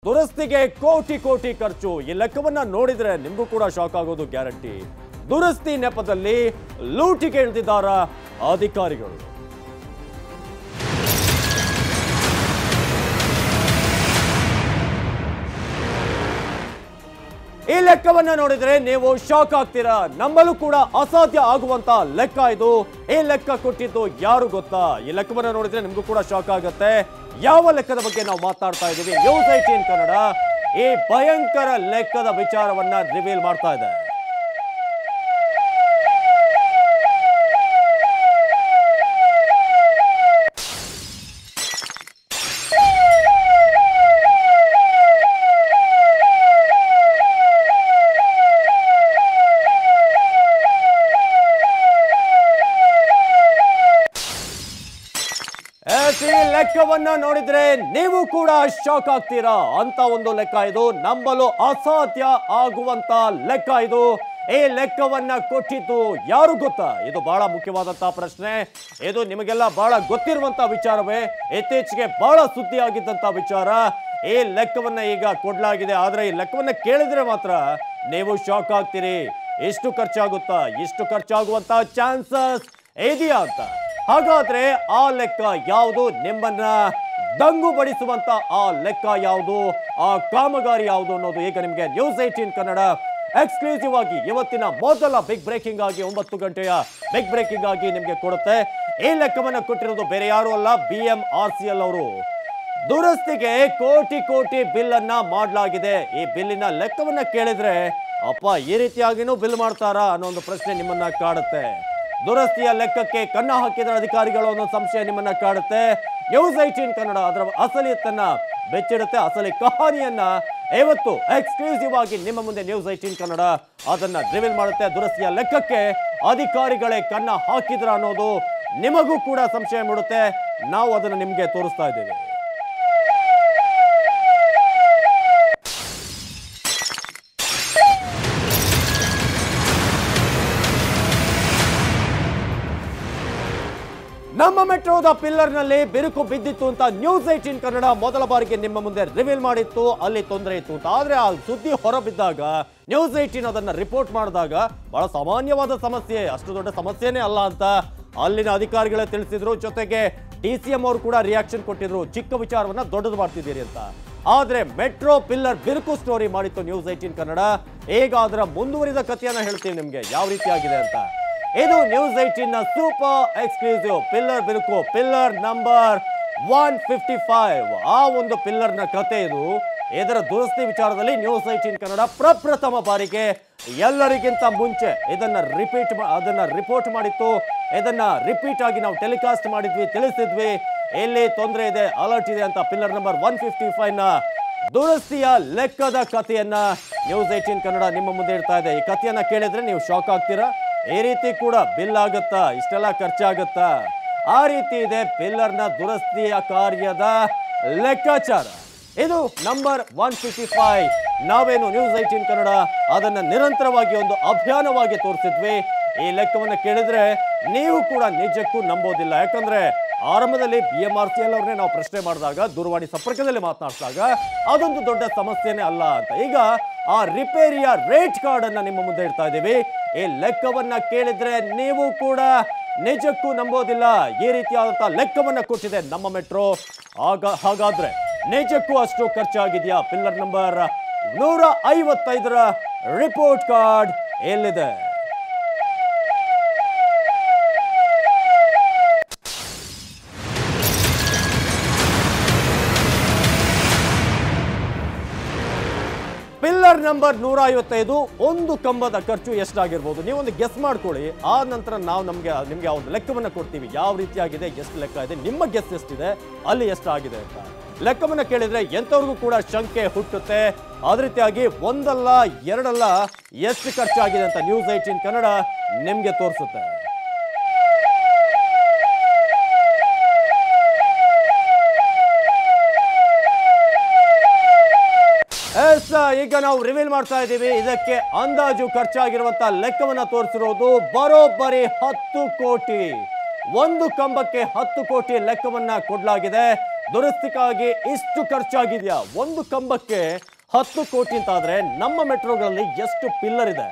ದುರಸ್ತಿಗೆ ಕೋಟಿ ಕೋಟಿ ಖರ್ಚು ಈ ಲೆಕ್ಕವನ್ನ ನೋಡಿದ್ರೆ ನಿಮಗೂ ಕೂಡ ಶಾಕ್ ಆಗೋದು ಗ್ಯಾರಂಟಿ. ದುರಸ್ತಿ ನೆಪದಲ್ಲಿ ಲೂಟಿಗೆ ಇಳಿದಿದ್ದಾರ ಅಧಿಕಾರಿಗಳು. ಈ ಲೆಕ್ಕವನ್ನ ನೋಡಿದ್ರೆ ನೀವು ಶಾಕ್ ಆಗ್ತೀರಾ. ನಮ್ಮಲ್ಲೂ ಕೂಡ ಅಸಾಧ್ಯ ಆಗುವಂತ ಲೆಕ್ಕ ಇದು. ಈ ಲೆಕ್ಕ ಕೊಟ್ಟಿದ್ದು ಯಾರು ಗೊತ್ತಾ? ಈ ಲೆಕ್ಕವನ್ನ ನೋಡಿದ್ರೆ ನಿಮಗೂ ಕೂಡ ಶಾಕ್ ಆಗುತ್ತೆ. ಯಾವ ಲೆಕ್ಕದ ಬಗ್ಗೆ ನಾವು ಮಾತಾಡ್ತಾ ಇದ್ದೀವಿ? ನ್ಯೂಸ್ 18 ಕನ್ನಡ ಈ ಭಯಂಕರ ಲೆಕ್ಕದ ವಿಚಾರವನ್ನ ರಿವೀಲ್ ಮಾಡ್ತಾ ಇದೆ. ಈ ಲೆಕ್ಕವನ್ನ ನೋಡಿದ್ರೆ ನೀವು ಕೂಡ ಶಾಕ್ ಆಗ್ತೀರಾ. ಅಂತ ಒಂದು ಲೆಕ್ಕ ಇದು. ನಂಬಲು ಅಸಾಧ್ಯ ಆಗುವಂತ ಲೆಕ್ಕ ಇದು. ಈ ಲೆಕ್ಕವನ್ನ ಕೊಟ್ಟಿದ್ದು ಯಾರು ಗೊತ್ತಾ? ಇದು ಬಹಳ ಮುಖ್ಯವಾದಂತಹ ಪ್ರಶ್ನೆ. ಇದು ನಿಮಗೆಲ್ಲ ಬಹಳ ಗೊತ್ತಿರುವಂತ ವಿಚಾರವೇ. ಇತ್ತೀಚೆಗೆ ಬಹಳ ಸುದ್ದಿ ಆಗಿದ್ದಂತ ವಿಚಾರ. ಈ ಲೆಕ್ಕವನ್ನ ಈಗ ಕೊಡ್ಲಾಗಿದೆ. ಆದ್ರೆ ಈ ಲೆಕ್ಕವನ್ನ ಕೇಳಿದ್ರೆ ಮಾತ್ರ ನೀವು ಶಾಕ್ ಆಗ್ತೀರಿ. ಇಷ್ಟು ಖರ್ಚಾಗುತ್ತಾ? ಇಷ್ಟು ಖರ್ಚಾಗುವಂತ ಚಾನ್ಸಸ್ ಇದೆಯಾ ಅಂತ. ಹಾಗಾದ್ರೆ ಆ ಲೆಕ್ಕ ಯಾವುದು? ನಿಮ್ಮನ್ನ ದಂಗು ಬಡಿಸುವಂತ ಆ ಲೆಕ್ಕ ಯಾವುದು? ಆ ಕಾಮಗಾರಿ ಯಾವುದು ಅನ್ನೋದು ಈಗ ನಿಮಗೆ ನ್ಯೂಸ್ 18 ಕನ್ನಡ ಎಕ್ಸ್ಕ್ಲೂಸಿವ್ ಆಗಿ ಇವತ್ತಿನ ಮೊದಲ ಬಿಗ್ ಬ್ರೇಕಿಂಗ್ ಆಗಿ 9 ಗಂಟೆಯ ಬಿಗ್ ಬ್ರೇಕಿಂಗ್ ಆಗಿ ನಿಮಗೆ ಕೊಡುತ್ತೆ. ಈ ಲೆಕ್ಕವನ್ನ ಕೊಟ್ಟಿರೋದು ಬೇರೆ ಯಾರು ಅಲ್ಲ, BMRCL ಅವರು. ದುರಸ್ತಿಗೆ ಕೋಟಿ ಕೋಟಿ ಬಿಲ್ ಅನ್ನ ಮಾಡಲಾಗಿದೆ. ಈ ಬಿಲ್ಲಿನ ಲೆಕ್ಕವನ್ನ ಕೇಳಿದ್ರೆ ಅಪ್ಪ ಈ ರೀತಿಯಾಗಿನೂ ಬಿಲ್ ಮಾಡ್ತಾರಾ ಅನ್ನೋ ಒಂದು ಪ್ರಶ್ನೆ ನಿಮ್ಮನ್ನ ಕಾಡುತ್ತೆ. ದುರಸ್ತಿಯ ಲೆಕ್ಕಕ್ಕೆ ಕನ್ನ ಹಾಕಿದ ಅಧಿಕಾರಿಗಳು ಅನ್ನೋ ಸಂಶಯ ನಿಮ್ಮನ್ನ ಕಾಡುತ್ತೆ. ನ್ಯೂಸ್ 18 ಕನ್ನಡ ಅದರ ಅಸಲಿಯತ್ತನ್ನ ಬೆಚ್ಚಿಡುತ್ತೆ. ಅಸಲಿ ಕಹಾನಿಯನ್ನ ಇವತ್ತು ಎಕ್ಸ್ಕ್ಲೂಸಿವ್ ಆಗಿ ನಿಮ್ಮ ಮುಂದೆ ನ್ಯೂಸ್ 18 ಕನ್ನಡ ಅದನ್ನ ರಿವೀಲ್ ಮಾಡುತ್ತೆ. ದುರಸ್ತಿಯ ಲೆಕ್ಕಕ್ಕೆ ಅಧಿಕಾರಿಗಳೇ ಕನ್ನ ಹಾಕಿದ್ರ ಅನ್ನೋದು ನಿಮಗೂ ಕೂಡ ಸಂಶಯ ಮೂಡುತ್ತೆ. ನಾವು ಅದನ್ನು ನಿಮಗೆ ತೋರಿಸ್ತಾ ಇದ್ದೇವೆ. ನಮ್ಮ ಮೆಟ್ರೋದ ಪಿಲ್ಲರ್ ನಲ್ಲಿ ಬಿರುಕು ಬಿದ್ದಿತ್ತು ಅಂತ ನ್ಯೂಸ್ 18 ಕನ್ನಡ ಮೊದಲ ಬಾರಿಗೆ ನಿಮ್ಮ ಮುಂದೆ ರಿವೀಲ್ ಮಾಡಿತ್ತು. ಅಲ್ಲಿ ತೊಂದರೆ ಇತ್ತು ಅಂತ. ಆದ್ರೆ ಆ ಸುದ್ದಿ ಹೊರಬಿದ್ದಾಗ ನ್ಯೂಸ್ 18 ಅದನ್ನ ರಿಪೋರ್ಟ್ ಮಾಡಿದಾಗ ಬಹಳ ಸಾಮಾನ್ಯವಾದ ಸಮಸ್ಯೆ, ಅಷ್ಟು ದೊಡ್ಡ ಸಮಸ್ಯೆನೇ ಅಲ್ಲ ಅಂತ ಅಲ್ಲಿನ ಅಧಿಕಾರಿಗಳೇ ತಿಳಿಸಿದ್ರು. ಜೊತೆಗೆ DCM ಅವರು ಕೂಡ ರಿಯಾಕ್ಷನ್ ಕೊಟ್ಟಿದ್ರು. ಚಿಕ್ಕ ವಿಚಾರವನ್ನ ದೊಡ್ಡದು ಮಾಡ್ತಿದ್ದೀರಿ ಅಂತ. ಆದ್ರೆ ಮೆಟ್ರೋ ಪಿಲ್ಲರ್ ಬಿರುಕು ಸ್ಟೋರಿ ಮಾಡಿತ್ತು ನ್ಯೂಸ್ 18 ಕನ್ನಡ. ಈಗ ಅದರ ಮುಂದುವರಿದ ಕಥೆಯನ್ನ ಹೇಳ್ತೀವಿ ನಿಮ್ಗೆ ಯಾವ ರೀತಿಯಾಗಿದೆ ಅಂತ. ಇದು ನ್ಯೂಸ್ 18 ನ ಸೂಪರ್ ಎಕ್ಸ್ಕ್ಲೂಸಿವ್ ಪಿಲ್ಲರ್ ಬಿರುಕು, ಪಿಲ್ಲರ್ ನಂಬರ್ 155. ಆ ಒಂದು ಪಿಲ್ಲರ್ ನ ಕತೆ ಇದು. ಇದರ ದುರಸ್ತಿ ವಿಚಾರದಲ್ಲಿ ನ್ಯೂಸ್ 18 ಕನ್ನಡ ಪ್ರಪ್ರಥಮ ಬಾರಿಗೆ ಎಲ್ಲರಿಗಿಂತ ಮುಂಚೆ ಇದನ್ನ ರಿಪೋರ್ಟ್ ಮಾಡಿತ್ತು. ಇದನ್ನ ರಿಪೀಟ್ ಆಗಿ ನಾವು ಟೆಲಿಕಾಸ್ಟ್ ಮಾಡಿದ್ವಿ, ತಿಳಿಸಿದ್ವಿ. ಎಲ್ಲಿ ತೊಂದರೆ ಇದೆ, ಅಲರ್ಟ್ ಇದೆ ಅಂತ. ಪಿಲ್ಲರ್ ನಂಬರ್ 155 ನ ದುರಸ್ತಿಯ ಲೆಕ್ಕದ ಕಥೆಯನ್ನ ನ್ಯೂಸ್ 18 ಕನ್ನಡ ನಿಮ್ಮ ಮುಂದೆ ಇಡ್ತಾ ಇದೆ. ಈ ಕಥೆಯನ್ನ ಕೇಳಿದ್ರೆ ನೀವು ಶಾಕ್ ಆಗ್ತೀರಾ. ಈ ರೀತಿ ಕೂಡ ಬಿಲ್ ಆಗುತ್ತಾ? ಇಷ್ಟೆಲ್ಲ ಖರ್ಚಾಗುತ್ತಾ? ಆ ರೀತಿ ಇದೆ ಪಿಲ್ಲರ್ನ ದುರಸ್ತಿಯ ಕಾರ್ಯದ ಲೆಕ್ಕಾಚಾರ. ಇದು ನಂಬರ್ 155. ನಾವೇನು ನ್ಯೂಸ್ 18 ಕನ್ನಡ ಅದನ್ನ ನಿರಂತರವಾಗಿ ಒಂದು ಅಭಿಯಾನವಾಗಿ ತೋರಿಸಿದ್ವಿ. ಈ ಲೆಕ್ಕವನ್ನ ಕೇಳಿದ್ರೆ ನೀವು ಕೂಡ ನಿಜಕ್ಕೂ ನಂಬೋದಿಲ್ಲ. ಯಾಕಂದ್ರೆ ಆರಂಭದಲ್ಲಿ BMRCL ಅವ್ರನ್ನೇ ನಾವು ಪ್ರಶ್ನೆ ಮಾಡಿದಾಗ, ದೂರವಾಣಿ ಸಂಪರ್ಕದಲ್ಲಿ ಮಾತನಾಡಿಸಿದಾಗ ಅದೊಂದು ದೊಡ್ಡ ಸಮಸ್ಯೆನೇ ಅಲ್ಲ ಅಂತ. ಈಗ ಆ ರಿಪೇರಿಯ ರೇಟ್ ಕಾರ್ಡ್ ಅನ್ನ ನಿಮ್ಮ ಮುಂದೆ ಇಡ್ತಾ ಇದ್ದೀವಿ. ಈ ಲೆಕ್ಕವನ್ನ ಕೇಳಿದ್ರೆ ನೀವು ಕೂಡ ನಿಜಕ್ಕೂ ನಂಬೋದಿಲ್ಲ. ಈ ರೀತಿಯಾದಂತಹ ಲೆಕ್ಕವನ್ನ ಕೊಟ್ಟಿದೆ ನಮ್ಮ ಮೆಟ್ರೋ. ಹಾಗಾದ್ರೆ ನಿಜಕ್ಕೂ ಅಷ್ಟು ಖರ್ಚಾಗಿದೆಯಾ? ಪಿಲ್ಲರ್ ನಂಬರ್ 155ರ ರಿಪೋರ್ಟ್ ಕಾರ್ಡ್ ಎಲ್ಲಿದೆ? ಪಿಲ್ಲರ್ ನಂಬರ್ 155 ಒಂದು ಕಂಬದ ಖರ್ಚು ಎಷ್ಟಾಗಿರ್ಬೋದು? ನೀವೊಂದು ಗೆಸ್ ಮಾಡ್ಕೊಳ್ಳಿ. ಆ ನಂತರ ನಾವು ನಿಮ್ಗೆ ಒಂದು ಲೆಕ್ಕವನ್ನ ಕೊಡ್ತೀವಿ. ಯಾವ ರೀತಿಯಾಗಿದೆ, ಎಷ್ಟು ಲೆಕ್ಕ ಇದೆ, ನಿಮ್ಮ ಗೆಸ್ ಎಷ್ಟಿದೆ, ಅಲ್ಲಿ ಎಷ್ಟಾಗಿದೆ ಅಂತ. ಲೆಕ್ಕವನ್ನ ಕೇಳಿದ್ರೆ ಎಂಥವ್ರಿಗೂ ಕೂಡ ಶಂಕೆ ಹುಟ್ಟುತ್ತೆ. ಅದೇ ರೀತಿಯಾಗಿ ಒಂದಲ್ಲ ಎರಡಲ್ಲ ಎಷ್ಟು ಖರ್ಚಾಗಿದೆ ಅಂತ ನ್ಯೂಸ್ 18 ಕನ್ನಡ ನಿಮ್ಗೆ ತೋರಿಸುತ್ತೆ. ಈಗ ನಾವು ರಿವೀಲ್ ಮಾಡ್ತಾ ಇದ್ದೀವಿ. ಇದಕ್ಕೆ ಅಂದಾಜು ಖರ್ಚಾಗಿರುವಂತ ಲೆಕ್ಕವನ್ನ ತೋರಿಸಿರೋದು ಬರೋಬ್ಬರಿ 10 ಕೋಟಿ. ಒಂದು ಕಂಬಕ್ಕೆ 10 ಕೋಟಿ ಲೆಕ್ಕವನ್ನ ಕೊಡಲಾಗಿದೆ. ದುರಸ್ತಿಗಾಗಿ ಇಷ್ಟು ಖರ್ಚಾಗಿದೆಯಾ? ಒಂದು ಕಂಬಕ್ಕೆ 10 ಕೋಟಿ ಅಂತಾದ್ರೆ ನಮ್ಮ ಮೆಟ್ರೋಗಳಲ್ಲಿ ಎಷ್ಟು ಪಿಲ್ಲರ್ ಇದೆ?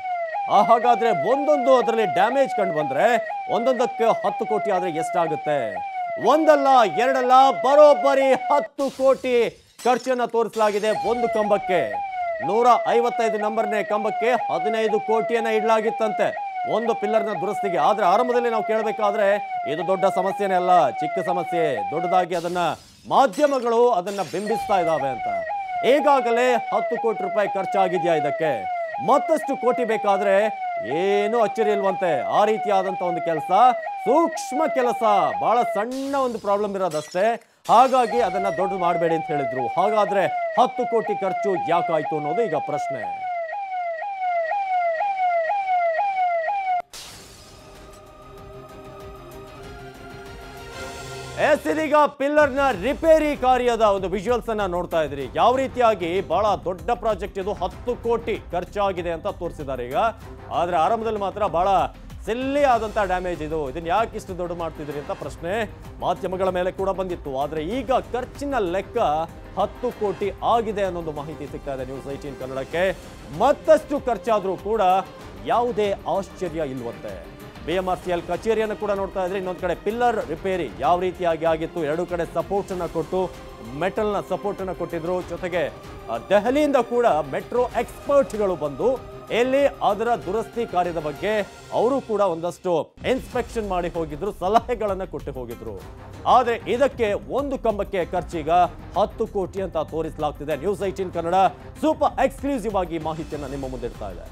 ಹಾಗಾದ್ರೆ ಒಂದೊಂದು ಅದರಲ್ಲಿ ಡ್ಯಾಮೇಜ್ ಕಂಡು ಬಂದ್ರೆ ಒಂದೊಂದಕ್ಕೆ 10 ಕೋಟಿ ಆದ್ರೆ ಎಷ್ಟಾಗುತ್ತೆ? ಒಂದಲ್ಲ ಎರಡಲ್ಲ, ಬರೋಬ್ಬರಿ 10 ಕೋಟಿ ಖರ್ಚನ್ನ ತೋರಿಸಲಾಗಿದೆ ಒಂದು ಕಂಬಕ್ಕೆ. 155 ನಂಬರ್ನೇ ಕಂಬಕ್ಕೆ 15 ಕೋಟಿಯನ್ನ ಇಡಲಾಗಿತ್ತಂತೆ ಒಂದು ಪಿಲ್ಲರ್ನ ದುರಸ್ತಿಗೆ. ಆದ್ರೆ ಆರಂಭದಲ್ಲಿ ನಾವು ಕೇಳಬೇಕಾದ್ರೆ ಇದು ದೊಡ್ಡ ಸಮಸ್ಯೆನೇ ಅಲ್ಲ, ಚಿಕ್ಕ ಸಮಸ್ಯೆ, ದೊಡ್ಡದಾಗಿ ಅದನ್ನ ಮಾಧ್ಯಮಗಳು ಅದನ್ನ ಬಿಂಬಿಸ್ತಾ ಇದ್ದಾವೆ ಅಂತ. ಈಗಾಗಲೇ 10 ಕೋಟಿ ರೂಪಾಯಿ ಖರ್ಚಾಗಿದೆಯಾ ಇದಕ್ಕೆ? ಮತ್ತಷ್ಟು ಕೋಟಿ ಬೇಕಾದ್ರೆ ಏನು ಅಚ್ಚರಿ ಇಲ್ವಂತೆ. ಆ ರೀತಿಯಾದಂತ ಒಂದು ಕೆಲಸ, ಸೂಕ್ಷ್ಮ ಕೆಲಸ, ಬಹಳ ಸಣ್ಣ ಒಂದು ಪ್ರಾಬ್ಲಮ್ ಇರೋದಷ್ಟೇ. ಹಾಗಾಗಿ ಅದನ್ನ ದೊಡ್ಡ ಮಾಡಬೇಡಿ ಅಂತ ಹೇಳಿದ್ರು. ಹಾಗಾದ್ರೆ 10 ಕೋಟಿ ಖರ್ಚು ಯಾಕಾಯ್ತು ಅನ್ನೋದು ಈಗ ಪ್ರಶ್ನೆ. ಇದೀಗ ಪಿಲ್ಲರ್ನ ರಿಪೇರಿ ಕಾರ್ಯದ ಒಂದು ವಿಜುವಲ್ಸ್ ಅನ್ನ ನೋಡ್ತಾ ಇದ್ರಿ. ಯಾವ ರೀತಿಯಾಗಿ ಬಹಳ ದೊಡ್ಡ ಪ್ರಾಜೆಕ್ಟ್ ಇದು, 10 ಕೋಟಿ ಖರ್ಚಾಗಿದೆ ಅಂತ ತೋರಿಸಿದ್ದಾರೆ ಈಗ. ಆದ್ರೆ ಆರಂಭದಲ್ಲಿ ಮಾತ್ರ ಬಹಳ ಸಿಲ್ಲಿ ಆದಂತ ಡ್ಯಾಮೇಜ್ ಇದು. ಇದನ್ನ ಯಾಕೆ ಇಷ್ಟು ದೊಡ್ಡ ಮಾಡ್ತಿದ್ರಿ ಅಂತ ಪ್ರಶ್ನೆ ಮಾಧ್ಯಮಗಳ ಮೇಲೆ ಕೂಡ ಬಂದಿತ್ತು. ಆದ್ರೆ ಈಗ ಖರ್ಚಿನ ಲೆಕ್ಕ 10 ಕೋಟಿ ಆಗಿದೆ ಅನ್ನೊಂದು ಮಾಹಿತಿ ಸಿಗ್ತಾ ಇದೆ ನ್ಯೂಸ್ 18 ಕನ್ನಡಕ್ಕೆ. ಮತ್ತಷ್ಟು ಖರ್ಚಾದ್ರೂ ಕೂಡ ಯಾವುದೇ ಆಶ್ಚರ್ಯ ಇಲ್ವಂತೆ. BMRCL ಕಚೇರಿಯನ್ನು ಕೂಡ ನೋಡ್ತಾ ಇದ್ರೆ. ಇನ್ನೊಂದು ಕಡೆ ಪಿಲ್ಲರ್ ರಿಪೇರಿ ಯಾವ ರೀತಿಯಾಗಿ ಆಗಿತ್ತು, ಎರಡು ಕಡೆ ಸಪೋರ್ಟ್ ಅನ್ನ ಕೊಟ್ಟು ಮೆಟಲ್ನ ಸಪೋರ್ಟ್ ಅನ್ನ ಕೊಟ್ಟಿದ್ರು. ಜೊತೆಗೆ ದೆಹಲಿಯಿಂದ ಕೂಡ ಮೆಟ್ರೋ ಎಕ್ಸ್ಪರ್ಟ್ಗಳು ಬಂದು ಇಲ್ಲಿ ಅದರ ದುರಸ್ತಿ ಕಾರ್ಯದ ಬಗ್ಗೆ ಅವರು ಕೂಡ ಒಂದಷ್ಟು ಇನ್ಸ್ಪೆಕ್ಷನ್ ಮಾಡಿ ಹೋಗಿದ್ರು, ಸಲಹೆಗಳನ್ನ ಕೊಟ್ಟು ಹೋಗಿದ್ರು. ಆದ್ರೆ ಇದಕ್ಕೆ ಒಂದು ಕಂಬಕ್ಕೆ ಖರ್ಚೀಗ 10 ಕೋಟಿ ಅಂತ ತೋರಿಸಲಾಗ್ತಿದೆ. ನ್ಯೂಸ್ 18 ಕನ್ನಡ ಸೂಪರ್ ಎಕ್ಸ್ಕ್ಲೂಸಿವ್ ಆಗಿ ಮಾಹಿತಿಯನ್ನ ನಿಮ್ಮ ಮುಂದೆ ಇಡ್ತಾ ಇದೆ.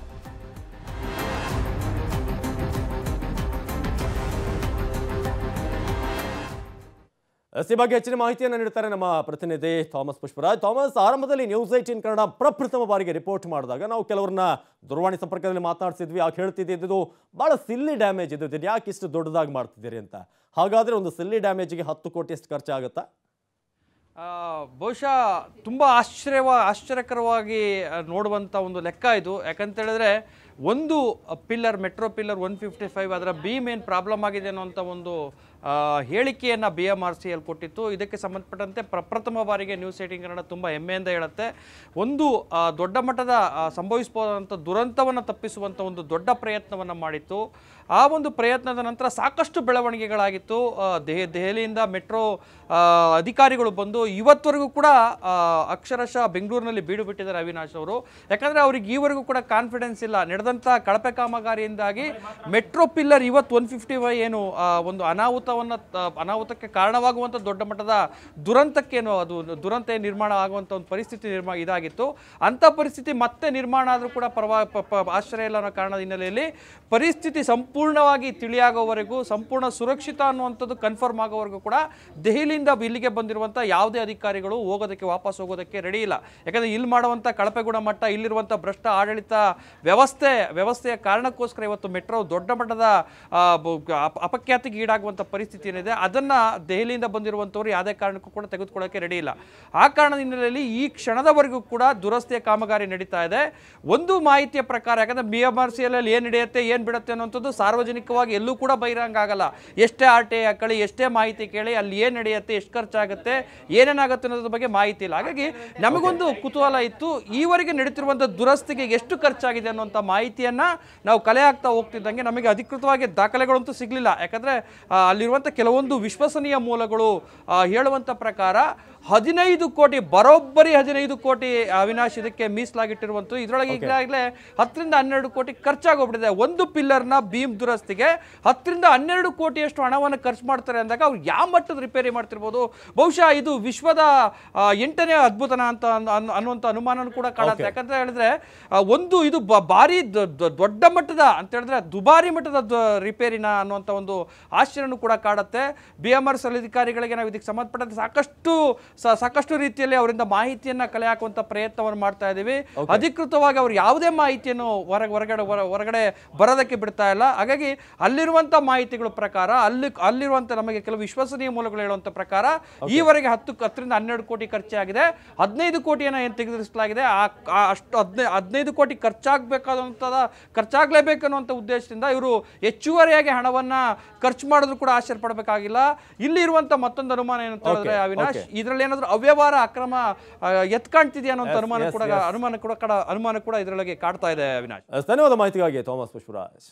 ಈ ಬಗ್ಗೆ ಹೆಚ್ಚಿನ ಮಾಹಿತಿಯನ್ನು ನೀಡುತ್ತಾರೆ ನಮ್ಮ ಪ್ರತಿನಿಧಿ ಥಾಮಸ್ ಪುಷ್ಪರಾಜ್. ಥಾಮಸ್, ಆರಂಭದಲ್ಲಿ ನ್ಯೂಸ್ 18 ಕನ್ನಡ ಪ್ರಪ್ರಥಮ ಬಾರಿಗೆ ರಿಪೋರ್ಟ್ ಮಾಡಿದಾಗ ನಾವು ಕೆಲವರನ್ನ ದೂರವಾಣಿ ಸಂಪರ್ಕದಲ್ಲಿ ಮಾತನಾಡಿಸಿದ್ವಿ. ಆಗ ಹೇಳ್ತಿದ್ದು ಬಹಳ ಸಿಲ್ಲಿ ಡ್ಯಾಮೇಜ್ ಇದು, ಯಾಕೆ ಇಷ್ಟು ದೊಡ್ಡದಾಗಿ ಮಾಡ್ತಿದ್ದೀರಿ ಅಂತ. ಹಾಗಾದ್ರೆ ಒಂದು ಸಿಲ್ಲಿ ಡ್ಯಾಮೇಜ್ಗೆ 10 ಕೋಟಿ ಎಷ್ಟು ಖರ್ಚಾಗುತ್ತಾ? ಬಹುಶಃ ತುಂಬ ಆಶ್ಚರ್ಯಕರವಾಗಿ ನೋಡುವಂಥ ಒಂದು ಲೆಕ್ಕ ಇದು. ಯಾಕಂತ ಹೇಳಿದ್ರೆ ಒಂದು ಪಿಲ್ಲರ್, ಮೆಟ್ರೋ ಪಿಲ್ಲರ್ 155, ಅದರ ಬೀಮ್ ಏನು ಪ್ರಾಬ್ಲಮ್ ಆಗಿದೆ ಅನ್ನೋಂಥ ಒಂದು ಹೇಳಿಕೆಯನ್ನು BMRCL ಕೊಟ್ಟಿತ್ತು. ಇದಕ್ಕೆ ಸಂಬಂಧಪಟ್ಟಂತೆ ಪ್ರಪ್ರಥಮ ಬಾರಿಗೆ ನ್ಯೂಸ್ 18 ಕನ್ನಡ ತುಂಬ ಹೆಮ್ಮೆಯಿಂದ ಹೇಳುತ್ತೆ. ಒಂದು ದೊಡ್ಡ ಮಟ್ಟದ ಸಂಭವಿಸಬಹುದಂಥ ದುರಂತವನ್ನು ತಪ್ಪಿಸುವಂಥ ಒಂದು ದೊಡ್ಡ ಪ್ರಯತ್ನವನ್ನು ಮಾಡಿತ್ತು. ಆ ಒಂದು ಪ್ರಯತ್ನದ ನಂತರ ಸಾಕಷ್ಟು ಬೆಳವಣಿಗೆಗಳಾಗಿತ್ತು. ದೆಹಲಿಯಿಂದ ಮೆಟ್ರೋ ಅಧಿಕಾರಿಗಳು ಬಂದು ಇವತ್ತವರೆಗೂ ಕೂಡ ಅಕ್ಷರಶಃ ಬೆಂಗಳೂರಿನಲ್ಲಿ ಬೀಡು ಬಿಟ್ಟಿದ್ದಾರೆ ಅವಿನಾಶ್ ಅವರು. ಯಾಕಂದರೆ ಅವ್ರಿಗೆ ಈವರೆಗೂ ಕೂಡ ಕಾನ್ಫಿಡೆನ್ಸ್ ಇಲ್ಲ. ನಡೆದಂಥ ಕಳಪೆ ಕಾಮಗಾರಿಯಿಂದಾಗಿ ಮೆಟ್ರೋ ಪಿಲ್ಲರ್ ಇವತ್ತು 155 ಏನು ಒಂದು ಅನಾಹುತಕ್ಕೆ ಕಾರಣವಾಗುವಂಥ ದೊಡ್ಡ ಮಟ್ಟದ ದುರಂತಕ್ಕೇನು ಅದು ದುರಂತ ನಿರ್ಮಾಣ ಆಗುವಂಥ ಒಂದು ಪರಿಸ್ಥಿತಿ ಇದಾಗಿತ್ತು. ಅಂಥ ಪರಿಸ್ಥಿತಿ ಮತ್ತೆ ನಿರ್ಮಾಣ ಆದರೂ ಕೂಡ ಆಶ್ಚರ್ಯ ಇಲ್ಲ ಅನ್ನೋ ಕಾರಣದ ಹಿನ್ನೆಲೆಯಲ್ಲಿ ಪರಿಸ್ಥಿತಿ ಸಂಪೂರ್ಣವಾಗಿ ತಿಳಿಯಾಗೋವರೆಗೂ, ಸಂಪೂರ್ಣ ಸುರಕ್ಷಿತ ಅನ್ನುವಂಥದ್ದು ಕನ್ಫರ್ಮ್ ಆಗೋವರೆಗೂ ಕೂಡ ದೆಹಲಿಯಿಂದ ಇಲ್ಲಿಗೆ ಬಂದಿರುವಂಥ ಯಾವುದೇ ಅಧಿಕಾರಿಗಳು ವಾಪಸ್ ಹೋಗೋದಕ್ಕೆ ರೆಡಿ ಇಲ್ಲ. ಯಾಕಂದರೆ ಇಲ್ಲಿ ಮಾಡುವಂಥ ಕಳಪೆ ಗುಣಮಟ್ಟ, ಇಲ್ಲಿರುವಂಥ ಭ್ರಷ್ಟ ಆಡಳಿತ ವ್ಯವಸ್ಥೆಯ ಕಾರಣಕ್ಕೋಸ್ಕರ ಇವತ್ತು ಮೆಟ್ರೋ ದೊಡ್ಡ ಮಟ್ಟದ ಅಪಖ್ಯಾತಿಗೆ ಈಡಾಗುವಂಥ ಪರಿಸ್ಥಿತಿ ಏನಿದೆ ಅದನ್ನು ದೆಹಲಿಯಿಂದ ಬಂದಿರುವಂಥವ್ರು ಯಾವುದೇ ಕಾರಣಕ್ಕೂ ಕೂಡ ತೆಗೆದುಕೊಳ್ಳೋಕ್ಕೆ ರೆಡಿ ಇಲ್ಲ. ಆ ಕಾರಣದ ಹಿನ್ನೆಲೆಯಲ್ಲಿ ಈ ಕ್ಷಣದವರೆಗೂ ಕೂಡ ದುರಸ್ತಿಯ ಕಾಮಗಾರಿ ನಡೀತಾ ಇದೆ. ಒಂದು ಮಾಹಿತಿಯ ಪ್ರಕಾರ, ಯಾಕಂದರೆ BMRCL ಏನು ನಡೆಯುತ್ತೆ ಏನು ಬಿಡುತ್ತೆ ಅನ್ನೋಂಥದ್ದು ಸಾರ್ವಜನಿಕವಾಗಿ ಎಲ್ಲೂ ಕೂಡ ಬಹಿರಂಗ ಆಗಲ್ಲ. ಎಷ್ಟೇ RTI ಹಾಕೊಳ್ಳಿ, ಎಷ್ಟೇ ಮಾಹಿತಿ ಕೇಳಿ, ಅಲ್ಲಿ ಏನು ನಡೆಯುತ್ತೆ, ಎಷ್ಟು ಖರ್ಚಾಗುತ್ತೆ, ಏನೇನಾಗುತ್ತೆ ಅನ್ನೋದ್ರ ಬಗ್ಗೆ ಮಾಹಿತಿ ಇಲ್ಲ. ಹಾಗಾಗಿ ನಮಗೊಂದು ಕುತೂಹಲ ಇತ್ತು, ಈವರೆಗೆ ನಡೀತಿರುವಂಥ ದುರಸ್ತಿಗೆ ಎಷ್ಟು ಖರ್ಚಾಗಿದೆ ಅನ್ನುವಂಥ ಮಾಹಿತಿಯನ್ನು ನಾವು ಕಲೆ ಹಾಕ್ತಾ ಹೋಗ್ತಿದ್ದಂಗೆ ನಮಗೆ ಅಧಿಕೃತವಾಗಿ ದಾಖಲೆಗಳಂತೂ ಸಿಗಲಿಲ್ಲ. ಯಾಕಂದರೆ ಅಲ್ಲಿರುವಂಥ ಕೆಲವೊಂದು ವಿಶ್ವಸನೀಯ ಮೂಲಗಳು ಹೇಳುವಂಥ ಪ್ರಕಾರ 15 ಕೋಟಿ, ಬರೋಬ್ಬರಿ 15 ಕೋಟಿ ಅವಿನಾಶ್ ಇದಕ್ಕೆ ಮೀಸಲಾಗಿಟ್ಟಿರುವಂಥದ್ದು. ಇದರೊಳಗೆ ಈಗಾಗಲೇ 10 ರಿಂದ 12 ಕೋಟಿ ಖರ್ಚಾಗೋಗ್ಬಿಟ್ಟಿದೆ. ಒಂದು ಪಿಲ್ಲರ್ನ ಬೀಮ್ ದುರಸ್ತಿಗೆ 10 ರಿಂದ 12 ಕೋಟಿಯಷ್ಟು ಹಣವನ್ನು ಖರ್ಚು ಮಾಡ್ತಾರೆ ಅಂದಾಗ ಅವ್ರು ಯಾವ ಮಟ್ಟದ ರಿಪೇರಿ ಮಾಡ್ತಿರ್ಬೋದು? ಬಹುಶಃ ಇದು ವಿಶ್ವದ 8ನೇ ಅದ್ಭುತನ ಅಂತ ಅನ್ನುವಂಥ ಅನುಮಾನ ಕೂಡ ಕಾಣುತ್ತೆ. ಯಾಕಂತ ಹೇಳಿದ್ರೆ ಇದು ಭಾರಿ ದೊಡ್ಡ ಮಟ್ಟದ ಅಂತ ಹೇಳಿದ್ರೆ ದುಬಾರಿ ಮಟ್ಟದ ರಿಪೇರಿನ ಅನ್ನುವಂಥ ಒಂದು ಆಶ್ಚರ್ಯನೂ ಕೂಡ ಕಾಡುತ್ತೆ. BMRCL ಅಧಿಕಾರಿಗಳಿಗೆ ನಾವು ಇದಕ್ಕೆ ಸಂಬಂಧಪಟ್ಟಂತೆ ಸಾಕಷ್ಟು ಸಾಕಷ್ಟು ರೀತಿಯಲ್ಲಿ ಅವರಿಂದ ಮಾಹಿತಿಯನ್ನ ಕಲೆ ಹಾಕುವಂತ ಪ್ರಯತ್ನವನ್ನು ಮಾಡ್ತಾ ಇದ್ದೀವಿ. ಅಧಿಕೃತವಾಗಿ ಅವರು ಯಾವುದೇ ಮಾಹಿತಿಯನ್ನು ಹೊರಗಡೆ ಬರೋದಕ್ಕೆ ಬಿಡ್ತಾ ಇಲ್ಲ. ಹಾಗಾಗಿ ಅಲ್ಲಿರುವಂತ ಮಾಹಿತಿಗಳ ಪ್ರಕಾರ ಅಲ್ಲಿರುವಂತ ನಮಗೆ ಕೆಲವು ವಿಶ್ವಸನೀಯ ಮೂಲಗಳು ಹೇಳುವಂತ ಪ್ರಕಾರ ಈವರೆಗೆ 10 ರಿಂದ 12 ಕೋಟಿ ಖರ್ಚಾಗಿದೆ. 15 ಕೋಟಿಯನ್ನು ಏನು ತೆಗೆದಿರಿಸಲಾಗಿದೆ. ಅಷ್ಟು 15 ಕೋಟಿ ಖರ್ಚಾಗಲೇಬೇಕು ಅನ್ನುವಂಥ ಉದ್ದೇಶದಿಂದ ಇವರು ಹೆಚ್ಚುವರಿಯಾಗಿ ಹಣವನ್ನ ಖರ್ಚು ಮಾಡಿದ್ರು ಕೂಡ ಆಶ್ಚರ್ಯ ಪಡಬೇಕಾಗಿಲ್ಲ. ಇಲ್ಲಿ ಇರುವಂತ ಮತ್ತೊಂದು ಅನುಮಾನ ಏನು ಅಂತ ಹೇಳಿದ್ರೆ ಅವಿನಾಶ್, ಇದರಲ್ಲಿ ಏನಾದರೂ ಅವ್ಯವಹಾರ ಅಕ್ರಮ ಎತ್ಕಾಣ್ತಿದೆಯಾ ಅನ್ನೋ ಅನುಮಾನ ಕೂಡ ಇದರೊಳಗೆ ಕಾಡ್ತಾ ಇದೆ ಅವಿನಾಶ್. ಧನ್ಯವಾದ ಮಾಹಿತಿಗಾಗಿ ಥಾಮಸ್ ಪುಷ್ಪರಾಜ್.